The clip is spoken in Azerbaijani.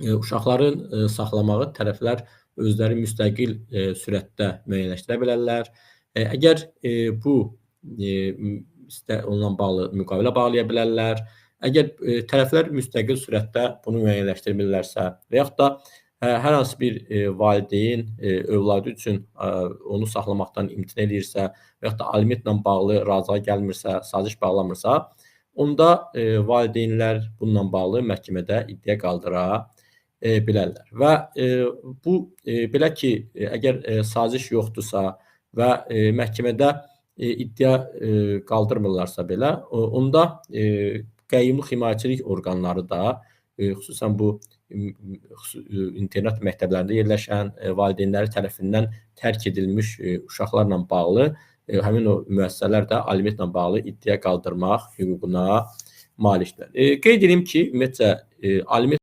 uşaqların saxlamağı tərəflər özləri müstəqil sürətdə müəyyənləşdirə bilərlər. Əgər bu onunla bağlı müqavilə bağlaya bilərlər. Əgər tərəflər müstəqil sürətdə bunu müəyyənləşdirmirlərsə və yaxud da hər hansı bir valideyn övladı üçün onu saxlamaqdan imtina edirsə və yaxud da alimentlə bağlı razılığa gəlmirsə, saziş bağlamırsa, onda valideynlər bununla bağlı məhkəmədə iddia qaldıra bilərlər. Və bu belə ki, əgər saziş yoxdursa və məhkəmədə iddia qaldırmırlarsa belə, onda qəyyumluq himayəçilik orqanları da xüsusən bu internat məktəblərində yerləşən valideynləri tərəfindən tərk edilmiş uşaqlarla bağlı həmin o müəssisələr də alimentlə bağlı iddia qaldırmaq hüququna malikdir. Qeyd edim ki, ümumiyyətcə aliment